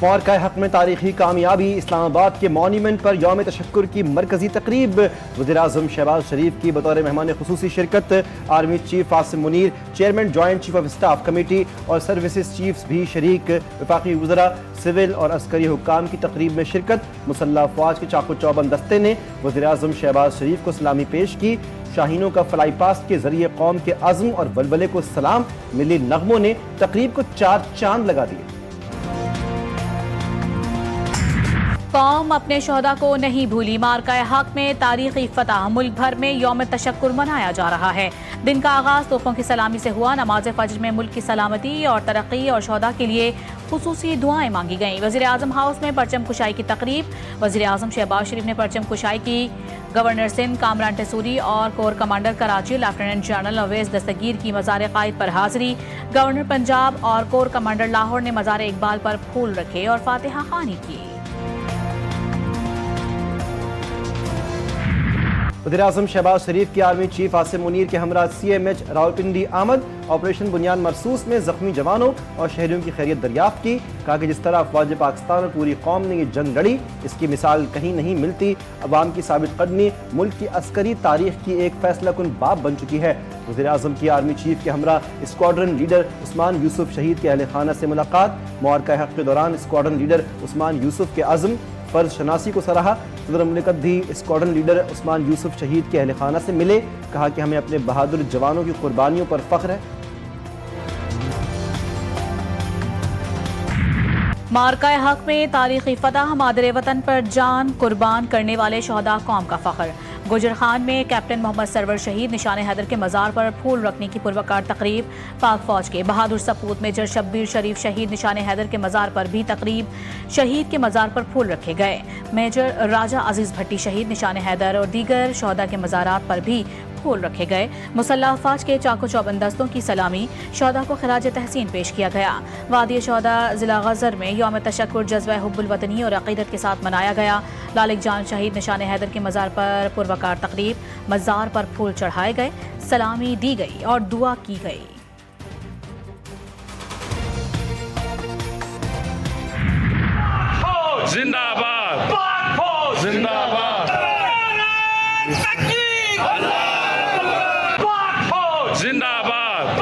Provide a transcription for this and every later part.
मौरका हक में तारीखी कामयाबी, इस्लामाबाद के मॉन्यूमेंट पर यौम तशक्कुर की मरकजी तकरीब, वज़ीर-ए-आज़म शहबाज शरीफ की बतौर मेहमान खुसूसी शिरकत, army chief Asim Munir, chairman joint chief of staff committee और सर्विसेज चीफ्स भी शरीक, वफाकी वज़रा, सिविल और अस्करी हुक्काम की तकरीब में शिरकत। मुसल्लह अफवाज के चाको चौबंद दस्ते ने वज़ीर-ए-आज़म शहबाज शरीफ को सलामी पेश की। शाहीनों का फ्लाई पास्ट के जरिए कौम के अज़्म और वलवले को सलाम, मिली नगमों ने तकरीब को 4 चांद लगा दिए। कौम अपने शोहदा को नहीं भूली, मार्का हक में तारीखी फतह, मुल्क भर में यौम तशक्कुर मनाया जा रहा है। दिन का आगाज तोपों की सलामी से हुआ। नमाज फजर में मुल्क की सलामती और तरक्की और शोहदा के लिए खुसूसी दुआएं मांगी गईं। वज़ीर आज़म हाउस में परचम कुशाई की तकरीब, वज़ीर आज़म शहबाज शरीफ ने परचम कुशाई की। गवर्नर सिंध कामरान टेसूरी और corps commander Karachi lieutenant general Awais Dastgir की मज़ार कायद पर हाजिरी। गवर्नर पंजाब और कोर कमांडर लाहौर ने मज़ार इकबाल पर फूल रखे और फातिहा खानी की। वज़ीर-ए-आज़म शहबाज शरीफ की आर्मी चीफ आसिम मुनीर के हमरा CMH रावलपिंडी आमद, ऑपरेशन बुनियाद मरसूस में जख्मी जवानों और शहरियों की खैरियत दरियाफ्त की। कहा कि जिस तरह अफवाज पाकिस्तान और पूरी कौम ने ये जंग लड़ी, इसकी मिसाल कहीं नहीं मिलती। अवाम की साबित कदमी मुल्क की अस्करी तारीख की एक फैसला कुन बाब बन चुकी है। वज़ीर-ए-आज़म की आर्मी चीफ के हमरा स्क्वाड्रन लीडर उस्मान यूसुफ शहीद के अहल खाना से मुलाकात। मौरका हक के दौरान स्क्वाड्रन लीडर उस्मान यूसुफ के अज़्म फर्ज शनासी को सराहा। सदर मुमलिकत भी स्क्वाड्रन लीडर उस्मान यूसुफ शहीद के अहल खाना से मिले। कहा कि हमें अपने बहादुर जवानों की कुर्बानियों पर फख्र है। मार्का हक में तारीखी फतह, मादरे वतन पर जान कुर्बान करने वाले शोहदा कौम का फख्र। गुजर खान में कैप्टन मोहम्मद सरवर शहीद निशान हैदर के मज़ार पर फूल रखने की पुरवकार तकरीब। पाक फौज के बहादुर सपूत मेजर शब्बीर शरीफ शहीद निशान हैदर के मज़ार पर भी तकरीब, शहीद के मज़ार पर फूल रखे गए। मेजर राजा अजीज भट्टी शहीद निशान हैदर और दीगर शोहदा के मज़ारात पर भी फूल रखे गए। मुसल्लह अफवाज के चाको चौबंद दस्तों की सलामी, शोहदा को खराज तहसीन पेश किया गया। वादी शोहदा जिला गजर में यौम तशक्कुर जज्बा हुब्बुल वतनी और अकीदत के साथ मनाया गया। लालिक जान शहीद निशान हैदर के मज़ार पर पुरवकार तकरीब, मज़ार पर फूल चढ़ाए गए, सलामी दी गई और दुआ की गई। जिंदाबाद जिंदाबाद जिंदाबाद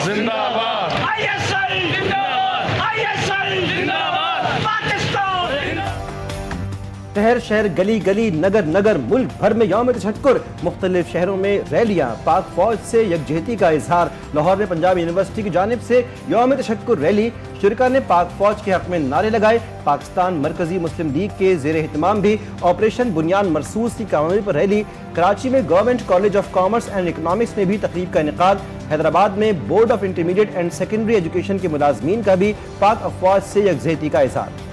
जिंदाबाद शहर शहर, गली गली, नगर नगर, मुल्क भर में यौम तशक्कुर। मुख्तलिफ शहरों में रैलियां, पाक फौज से यकजहती का इजहार। लाहौर में पंजाब यूनिवर्सिटी की जानिब से यौम तशक्कुर रैली, शुरका ने पाक फौज के हक में नारे लगाए। पाकिस्तान मरकजी मुस्लिम लीग के जेर एहतमाम भी ऑपरेशन बुनियाद मरसूस की कामयाबी पर रैली। कराची में government college of commerce and economics में भी तकरीब का इनेकाद। हैदराबाद में board of intermediate and secondary education के मुलाजमीन का भी पाक अफवाज से यकजहती का इजहार।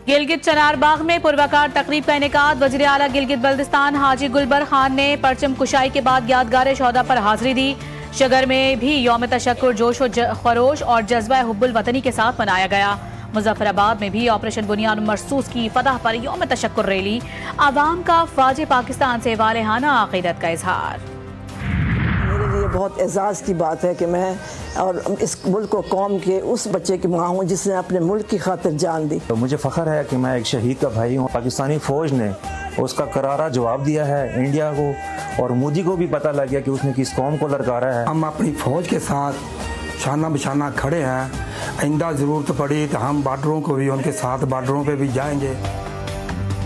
गिलगित चनार बाग में पुरवकार तकरीब का इनेकाद। वज़ीर आला गिलगित बल्दिस्तान हाजी गुलबर खान ने परचम कुशाई के बाद यादगार शोहदा पर हाजिरी दी। शगर में भी यौम तशक्कुर जोश व खरोश और जज्बा हुब्बुल वतनी के साथ मनाया गया। मुजफ्फराबाद में भी ऑपरेशन बुनियाद मरसूस की फतह पर यौम तशक्कुर रैली। आवाम का फ़ौज पाकिस्तान से वालेहाना अक़ीदत का इजहार। मेरे लिए बहुत एजाज़ की बात है कि मैं और इस मुल्क को कौम के उस बच्चे की माँ हूँ जिसने अपने मुल्क की खातिर जान दी। तो मुझे फ़ख्र है कि मैं एक शहीद का भाई हूँ। पाकिस्तानी फ़ौज ने उसका करारा जवाब दिया है इंडिया को, और मोदी को भी पता लग गया कि उसने किस कौम को ललकारा है। हम अपनी फ़ौज के साथ शाना बिशाना खड़े हैं। आइंदा ज़रूरत पड़ी तो हम बॉर्डरों को भी, उनके साथ बॉर्डरों पे भी जाएंगे।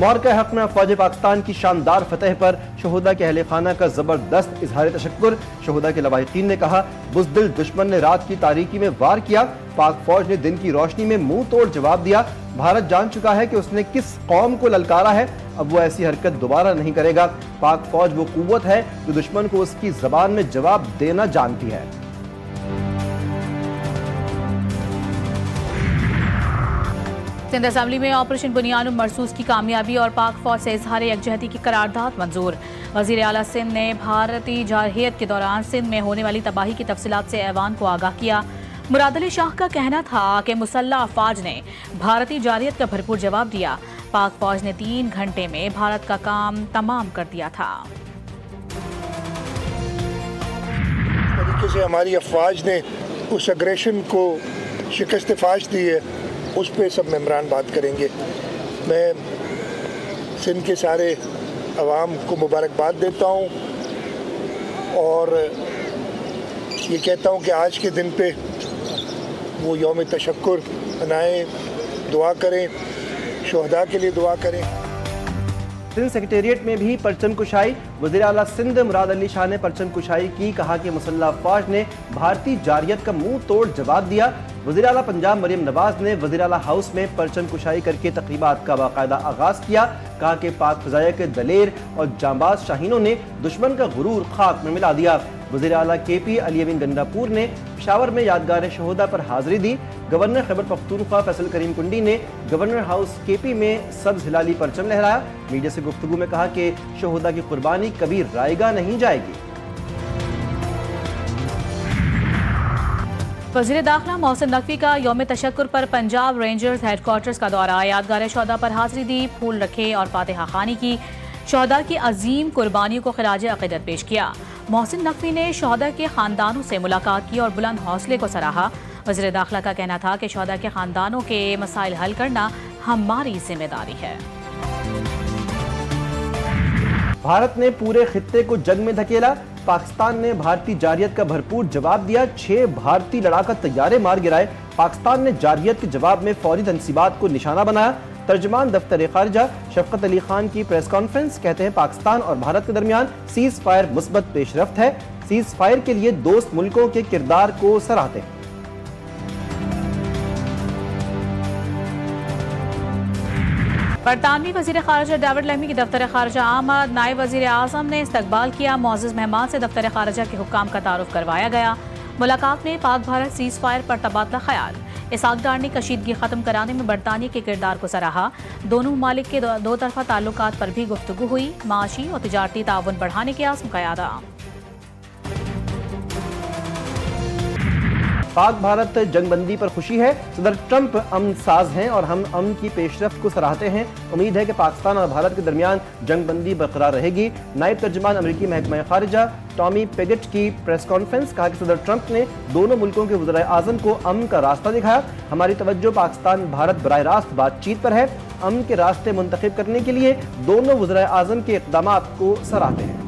मौरका हक में फौज पाकिस्तान की शानदार फतह पर शोहदा के अहले खाना का जबरदस्त इजहार तशक्कुर। शोहदा के लवाहिकीन ने कहा, बुज़दिल दुश्मन ने रात की तारीकी में वार किया, पाक फौज ने दिन की रोशनी में मुंह तोड़ जवाब दिया। भारत जान चुका है कि उसने किस कौम को ललकारा है, अब वो ऐसी हरकत दोबारा नहीं करेगा। पाक फौज वो कुव्वत है जो दुश्मन को उसकी जबान में जवाब देना जानती है। सिंध असेंबली में ऑपरेशन बुनियाद मरसूस की कामयाबी और पाक फौज से इजहार यकजहती की करारदाद मंजूर। वज़ीर आला सिंध ने भारतीय जारहियत के दौरान सिंध में होने वाली तबाही की तफसीलात से ऐवान को आगाह किया। मुराद अली शाह का कहना था कि मुसल्लह अफवाज ने भारतीय जारहियत का भरपूर जवाब दिया। पाक फौज ने 3 घंटे में भारत का काम तमाम कर दिया था। तरीके से हमारी अफवाज ने उस अग्रेशन को शिकस्त फाश दी है, उस पर सब मेंबरान बात करेंगे। मैं सिंध के सारे अवाम को मुबारकबाद देता हूँ और ये कहता हूँ कि आज के दिन पे वो यौम तशक्कुर मनाएं, दुआ करें, शोहदा के लिए दुआ करें। सिंध सेक्रेटेरिएट में भी परचम कुशाई। वज़ीर आला सिंध मुराद अली शाह ने परचम कुशाई की। कहा कि मुसल्लह अफवाज ने भारतीय जारियत का मुंह तोड़ जवाब दिया। वज़ीर आला पंजाब मरियम नवाज ने वज़ीर आला हाउस में परचम कुशाई करके तक़रीबात का बाकायदा आगाज़ किया। कहा कि पाक फ़ज़ाइया के दलेर और जांबाज शाहीनों ने दुश्मन का गुरूर खाक में मिला दिया। वज़ीर आला KP अली अमीन गंडापुर ने पेशावर में यादगार शहोदा पर हाज़िरी दी। गवर्नर खैबर पख्तूनख्वा फैसल करीम कुंडी ने गवर्नर हाउस KP में सब्ज़ हिलाली परचम लहराया। मीडिया से गुफ्तगू में कहा कि शहोदा की कुर्बानी कभी रायगा नहीं जाएगी। वज़ीर दाखिला मोहसिन नकवी का यौम तशक्कुर पर पंजाब रेंजर्स हेडक्वार्टर्स का दौरा। यादगार शोहदा पर हाज़िरी दी, फूल रखे और फातिहा खानी की। शोहदा की अजीम कुर्बानियों को खिराज अक़ीदत पेश किया। मोहसिन नकवी ने शोहदा के ख़ानदानों से मुलाकात की और बुलंद हौसले को सराहा। वज़ीर दाखिला का कहना था कि शोहदा के ख़ानदानों के मसाइल हल करना हमारी जिम्मेदारी है। भारत ने पूरे खित्ते को जंग में धकेला। पाकिस्तान ने भारतीय जारियत का भरपूर जवाब दिया। 6 भारतीय लड़ाका तैयारे मार गिराए। पाकिस्तान ने जारियत के जवाब में फौरी तनसीबात को निशाना बनाया। तर्जमान दफ्तर खारिजा शफकत अली खान की प्रेस कॉन्फ्रेंस। कहते हैं पाकिस्तान और भारत के दरमियान सीज फायर मुस्बत पेशरफ्त है। सीज फायर के लिए दोस्त मुल्कों के किरदार को सराहते हैं। बरतानवी वज़ीर ख़ारिजा डेविड लैमी की दफ्तर ख़ारिजा आमद। नायब वज़ीर आज़म ने इस्तकबाल किया। मुअज़्ज़ज़ मेहमान से दफ्तर ख़ारिजा के हुक्काम का तारुफ करवाया गया। मुलाकात में पाक भारत सीज फायर पर तबादला ख्याल। इसाक डार ने कशीदगी ख़त्म कराने में बरतानिया के किरदार को सराहा। दोनों ममालिक के दो तरफ़ा ताल्लुकात पर भी गुफ्तगू हुई। माशी और तिजारती ताउन बढ़ाने के आज़म का यादा। पाक भारत जंगबंदी पर खुशी है। सदर ट्रंप अमन साज हैं और हम अमन की पेशरफ्त को सराहते हैं। उम्मीद है कि पाकिस्तान और भारत के दरमियान जंगबंदी बरकरार रहेगी। नायब तर्जुमान अमेरिकी महकमा खारिजा टॉमी पेगेट की प्रेस कॉन्फ्रेंस। कहा कि सदर ट्रंप ने दोनों मुल्कों के वज़ीर आज़म को अमन का रास्ता दिखाया। हमारी तवज्जो पाकिस्तान भारत बराह रास्त बातचीत पर है। अमन के रास्ते मुंतखब करने के लिए दोनों वज़ीर आज़म के इक़दामात को सराहते हैं।